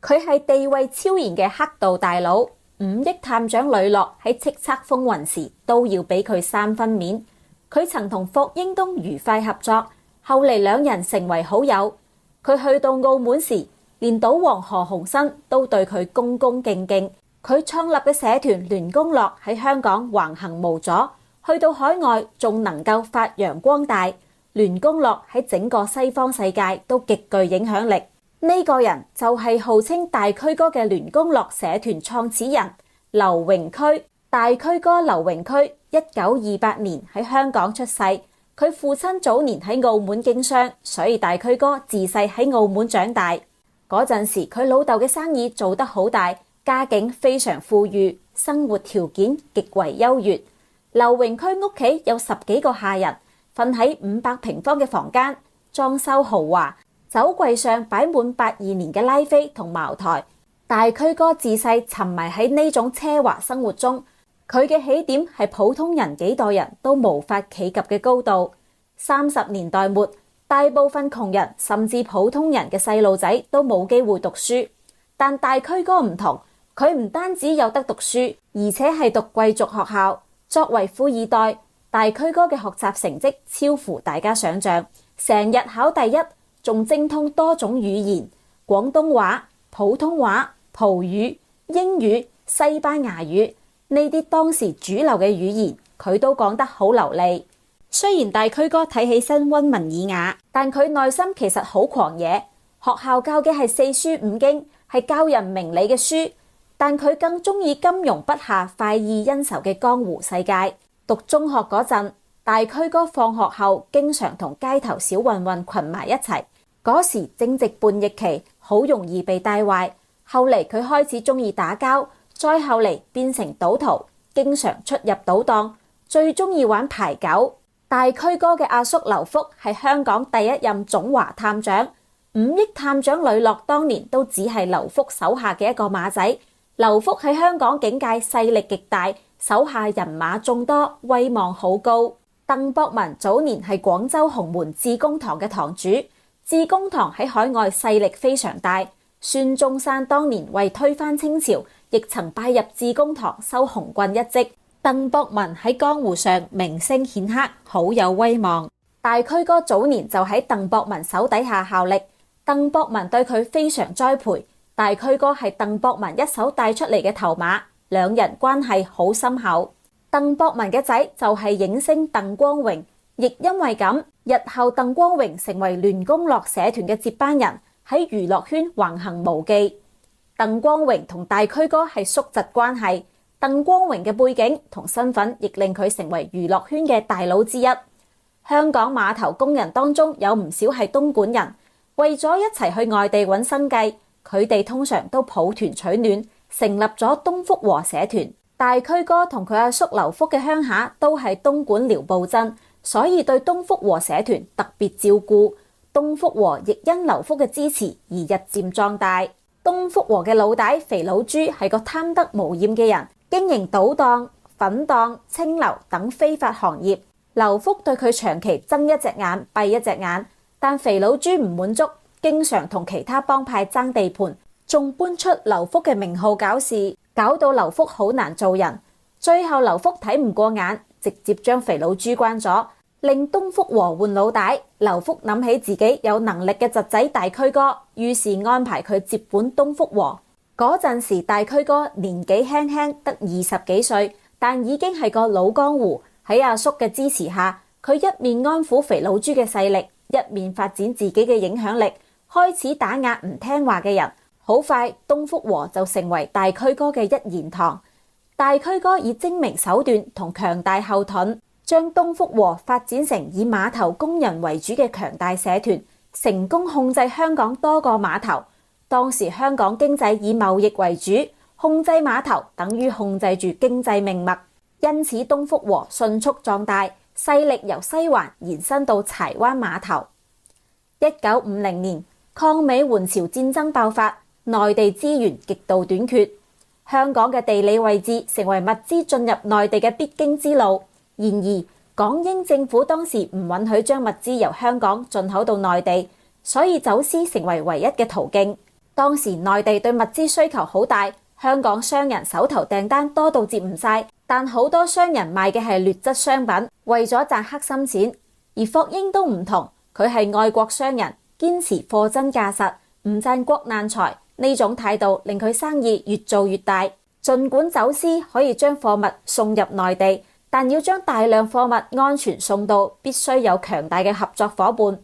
佢係地位超然嘅黑道大佬，五億探長呂樂喺叱咤風雲時都要俾佢三分面。佢曾同霍英東愉快合作，後嚟兩人成為好友。佢去到澳門時，連賭王何鴻燊都對佢恭恭敬敬。佢創立嘅社團聯公樂喺香港橫行無阻，去到海外仲能夠發揚光大。聯公樂喺整個西方世界都極具影響力。呢個人就係號稱大區哥嘅聯公樂社團創始人劉榮區。大區哥劉榮區1928年喺香港出世，佢父親早年喺澳門經商，所以大區哥自細喺澳門長大。嗰陣時佢老豆嘅生意做得好大，家境非常富裕，生活條件極為優越。劉榮區屋企有10幾個下人，瞓喺500平方嘅房間，裝修豪華，酒櫃上擺滿82年嘅拉菲同茅台。大區哥自細沉迷喺呢種奢華生活中，佢嘅起點係普通人幾代人都無法企及嘅高度。30年代末，大部分窮人甚至普通人嘅細路仔都冇機會讀書，但大區哥唔同，佢唔單止有得讀書，而且係讀貴族學校。作為富二代，大區哥嘅學習成績超乎大家想象，成日考第一，仲精通多種語言，廣東話、普通話、葡語、英語、西班牙語，呢啲當時主流嘅語言，佢都講得好流利。雖然大區哥睇起身溫文爾雅，但佢內心其實好狂野。學校教嘅係四書五經，係教人明理嘅書，但佢更中意金庸筆下快意恩仇嘅江湖世界。讀中學嗰陣，大區哥放學後經常同街頭小混混群埋一齊，嗰時正值叛逆期，好容易被帶壞。後嚟佢開始中意打交，再後嚟變成賭徒，經常出入賭檔，最中意玩牌九。大區哥嘅阿叔劉福係香港第一任總華探長，五億探長呂樂當年都只係劉福手下嘅一個馬仔。劉福喺香港警界勢力極大，手下人馬眾多，威望好高。鄧博文早年係廣州洪門致公堂嘅堂主，致公堂喺海外勢力非常大。孫中山當年為推翻清朝，亦曾拜入致公堂收紅棍一職。鄧博文喺江湖上名聲顯赫，好有威望。大區哥早年就喺鄧博文手底下效力，鄧博文對佢非常栽培。大區哥係鄧博文一手帶出嚟嘅頭馬，兩人關係好深厚。鄧博文嘅仔就係影星鄧光榮，亦因為咁，日後鄧光榮成為聯公樂社團嘅接班人，喺娛樂圈橫行無忌。鄧光榮同大區哥係叔侄關係。鄧光榮嘅背景同身份亦令佢成為娛樂圈嘅大佬之一。香港碼頭工人當中有唔少係東莞人，為咗一齊去外地揾生計，佢哋通常都抱團取暖，成立咗東福和社團。大區哥同佢阿叔劉福嘅鄉下都係東莞寮步鎮，所以對東福和社團特別照顧。東福和亦因劉福嘅支持而日漸壯大。東福和嘅老大肥佬豬係個貪得無厭嘅人，經營賭檔、粉檔、清流等非法行業。劉福對佢長期睜一隻眼閉一隻眼，但肥佬豬唔滿足，經常同其他幫派爭地盤，仲搬出劉福嘅名號搞事，搞到劉福好難做人。最後劉福睇唔過眼，直接將肥佬豬關咗，令東福和換老大。劉福諗起自己有能力嘅侄仔大區哥，於是安排佢接管東福和。嗰陣時大區哥年紀輕輕得20幾歲，但已經係個老江湖。喺阿叔嘅支持下，佢一面安撫肥佬豬嘅勢力，一面發展自己嘅影響力，開始打壓唔聽話嘅人。好快東福和就成為大區哥嘅一言堂。大區哥以精明手段同強大後盾，將東福和發展成以碼頭工人為主嘅強大社團，成功控制香港多個碼頭。當時香港經濟以貿易為主，控制碼頭等於控制住經濟命脈，因此東福和迅速壯大，勢力由西環延伸到柴灣碼頭。1950年，抗美援朝戰爭爆發，內地資源極度短缺，香港嘅地理位置成為物資進入內地嘅必經之路。然而，港英政府當時唔允許將物資由香港進口到內地，所以走私成為唯一嘅途徑。當時內地對物資需求好大，香港商人手頭訂單多到接唔晒，但好多商人賣嘅係劣質商品，為咗賺黑心錢。而霍英東唔同，佢係愛國商人，堅持貨真價實，唔賺國難財。呢種態度令佢生意越做越大。儘管走私可以將貨物送入內地，但要將大量貨物安全送到，必須有強大嘅合作夥伴。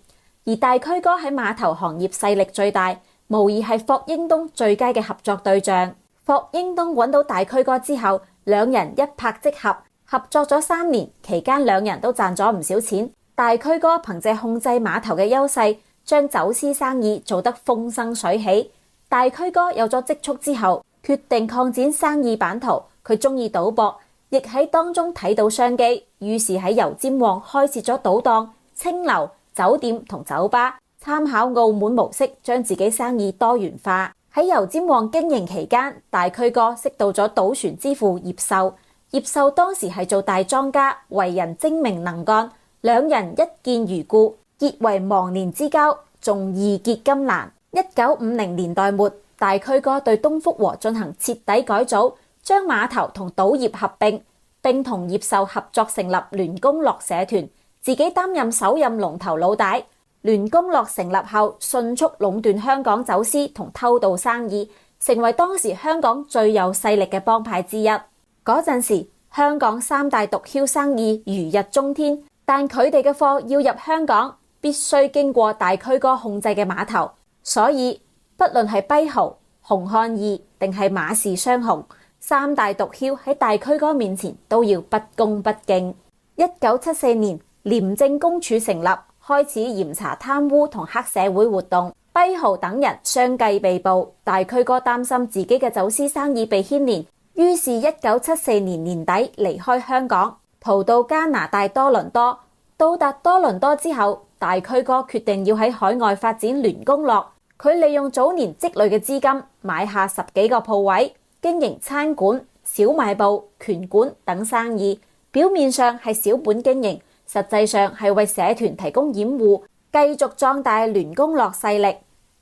而大驅哥喺碼頭行業勢力最大，無疑係霍英東最佳嘅合作對象。霍英東揾到大驅哥之後，兩人一拍即合，合作咗3年，期間兩人都賺咗唔少錢。大驅哥憑借控制碼頭嘅優勢，將走私生意做得風生水起。大驅哥有咗積蓄之後，決定擴展生意版圖。佢中意賭博，亦喺當中睇到商機，於是喺油尖旺開設咗賭檔、青樓、酒店同酒吧，參考澳門模式，將自己生意多元化。喺油尖旺經營期間，大驅哥識到咗賭船之父葉秀。葉秀當時係做大莊家，為人精明能幹，兩人一見如故，結為忘年之交，仲義結金蘭。1950年代末，大驅哥對東福和進行徹底改組，將碼頭同賭業合併，並同葉秀合作成立聯公樂社團，自己擔任首任龍頭老大。聯公樂成立後，迅速壟斷香港走私同偷渡生意，成為當時香港最有勢力嘅幫派之一。嗰陣時，香港3大毒梟生意如日中天，但佢哋嘅貨要入香港，必須經過大驅哥控制嘅碼頭，所以不論係跛豪、洪漢義定係馬氏雙雄，3大毒梟喺大驅哥面前都要不恭不敬。1974年，廉政公署成立，開始嚴查貪污同黑社會活動，跛豪等人相繼被捕。大驅哥擔心自己嘅走私生意被牽連，於是1974年年底離開香港，逃到加拿大多倫多。到達多倫多之後，大驅哥決定要喺海外發展聯公樂。佢利用早年積累嘅資金，買下10幾個鋪位，經營餐館、小賣部、拳館等生意。表面上係小本經營，實際上係為社團提供掩護，繼續壯大聯公樂勢力。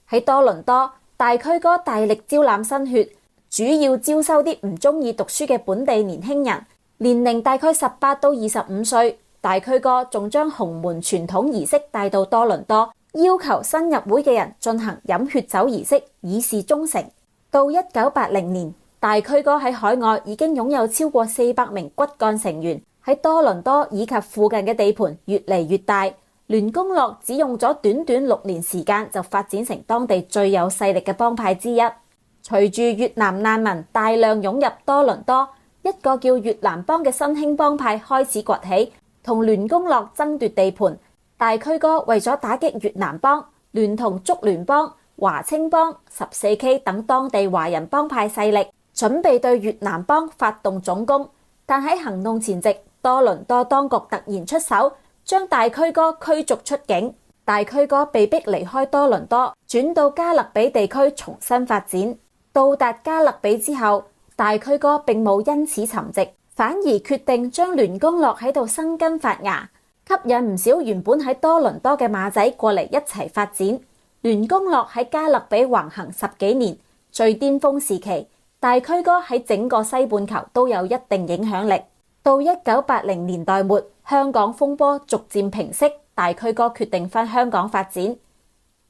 喺多倫多，大驅哥大力招攬新血，主要招收啲唔中意讀書嘅本地年輕人，年齡大概18到25歲。大驅哥仲將洪門傳統儀式帶到多倫多，要求新入會嘅人進行飲血酒儀式，以示忠誠。到1980年，大驅哥喺海外已經擁有超過400名骨幹成員，喺多倫多以及附近嘅地盤越嚟越大。聯公樂只用咗短短6年時間就發展成當地最有勢力嘅幫派之一。隨住越南難民大量湧入多倫多，一個叫越南幫嘅新興幫派開始崛起，同聯公樂爭奪地盤。大驅哥為咗打擊越南幫，聯同竹聯幫、華青幫、14K 等當地華人幫派勢力，準備對越南幫發動總攻。但喺行動前夕，多倫多當局突然出手，將大驅哥驅逐出境。大驅哥被迫離開多倫多，轉到加勒比地區重新發展。到達加勒比之後，大驅哥並冇因此沉寂，反而決定將聯公樂喺度生根發芽，吸引唔少原本喺多倫多嘅馬仔過嚟一齊發展。聯公樂喺加勒比橫行10幾年，最巔峰時期，大驅哥喺整個西半球都有一定影響力。到1980年代末，香港風波逐漸平息，大驅哥決定返香港發展。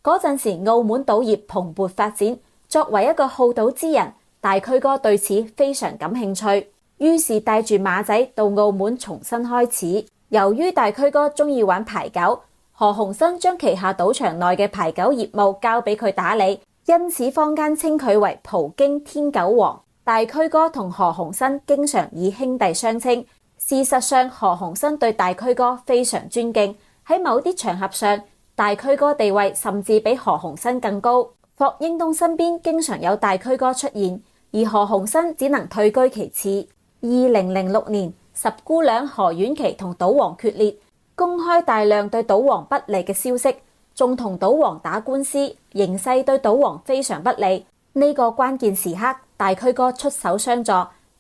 嗰陣時，澳門賭業蓬勃發展，作為一個好賭之人，大驅哥對此非常感興趣，於是帶住馬仔到澳門重新開始。由於大驅哥中意玩牌九，何鴻燊將旗下賭場內嘅牌九業務交俾佢打理，因此坊間稱佢為葡京天九王。大驅哥同何鴻燊經常以兄弟相稱，事實上何鴻燊對大驅哥非常尊敬，喺某啲場合上，大驅哥地位甚至比何鴻燊更高。霍英東身邊經常有大驅哥出現，而何鴻燊只能退居其次。2006年，十姑娘何婉琪同賭王決裂，公開大量對賭王不利嘅消息，仲同賭王打官司，形勢對賭王非常不利。呢個關鍵時刻，大驅哥出手相助，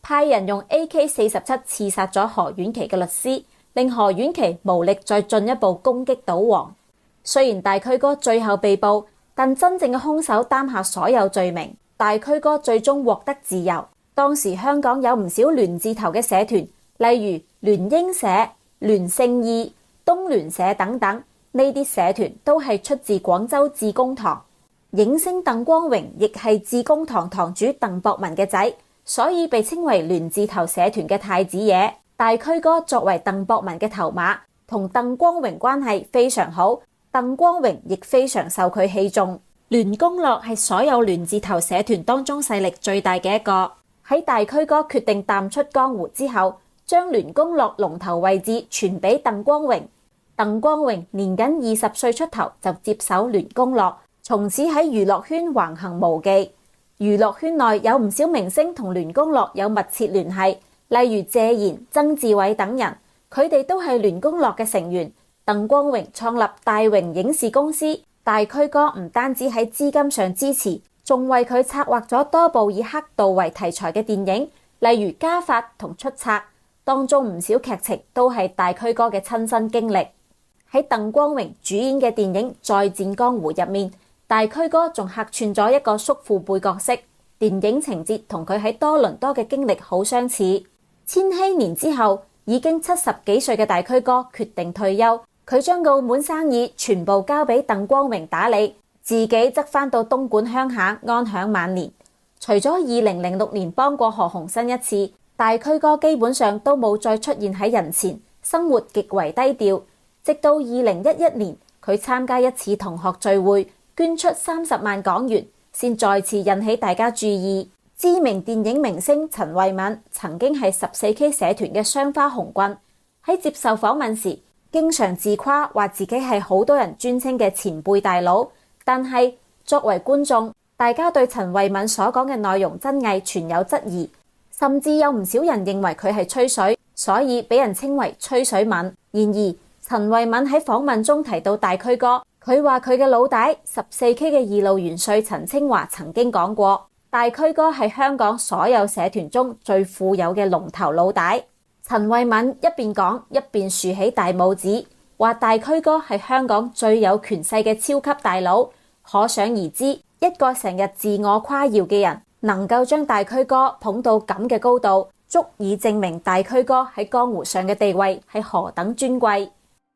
派人用 AK-47刺殺咗何婉琪嘅律師，令何婉琪無力再進一步攻擊賭王。雖然大驅哥最後被捕，但真正嘅兇手擔下所有罪名，大區哥最終獲得自由。當時香港有唔少聯字頭嘅社團，例如聯英社、聯聖意、東聯社等等，呢啲社團都係出自廣州致公堂。影星鄧光榮亦係致公堂堂主鄧博文嘅仔，所以被稱為聯字頭社團嘅太子爺。大區哥作為鄧博文嘅頭馬，同鄧光榮關係非常好，鄧光榮亦非常受佢器重。聯公樂係所有聯字頭社團當中勢力最大嘅一個。喺大區哥決定淡出江湖之後，將聯公樂龍頭位置傳俾鄧光榮。鄧光榮年僅20歲出頭就接手聯公樂，從此喺娛樂圈橫行無忌。娛樂圈內有唔少明星同聯公樂有密切聯繫，例如謝賢、曾志偉等人，佢哋都係聯公樂嘅成員。鄧光榮創立大榮影視公司，大區哥唔單止喺資金上支持，仲為佢策劃咗多部以黑道為題材嘅電影，例如《家法》同《出冊》，當中唔少劇情都係大區哥嘅親身經歷。喺鄧光榮主演嘅電影《再戰江湖》入面，大區哥仲客串咗一個叔父輩角色，電影情節同佢喺多倫多嘅經歷好相似。千禧年之後，已經70幾歲嘅大區哥決定退休，佢將澳門生意全部交俾鄧光榮打理，自己則返到東莞鄉下安享晚年。除咗2006年幫過何鴻燊一次，大區哥基本上都冇再出現喺人前，生活極為低調。直到2011年，佢參加一次同學聚會，捐出30萬港元，先再次引起大家注意。知名電影明星陳慧敏曾經係14K 社團嘅雙花紅棍，喺接受訪問時，經常自誇話自己係好多人尊稱嘅前輩大佬。但係作為觀眾，大家對陳慧敏所講嘅內容真偽存有質疑，甚至有唔少人認為佢係吹水，所以俾人稱為吹水敏。然而陳慧敏喺訪問中提到大區哥，佢話佢嘅老大14K 嘅二路元帥陳清華曾經講過，大區哥係香港所有社團中最富有嘅龍頭老大。陳慧敏一邊講一邊豎起大拇指，話大區哥係香港最有權勢嘅超級大佬。可想而知，一個成日自我誇耀嘅人，能夠將大區哥捧到咁嘅高度，足以證明大區哥喺江湖上嘅地位係何等尊貴。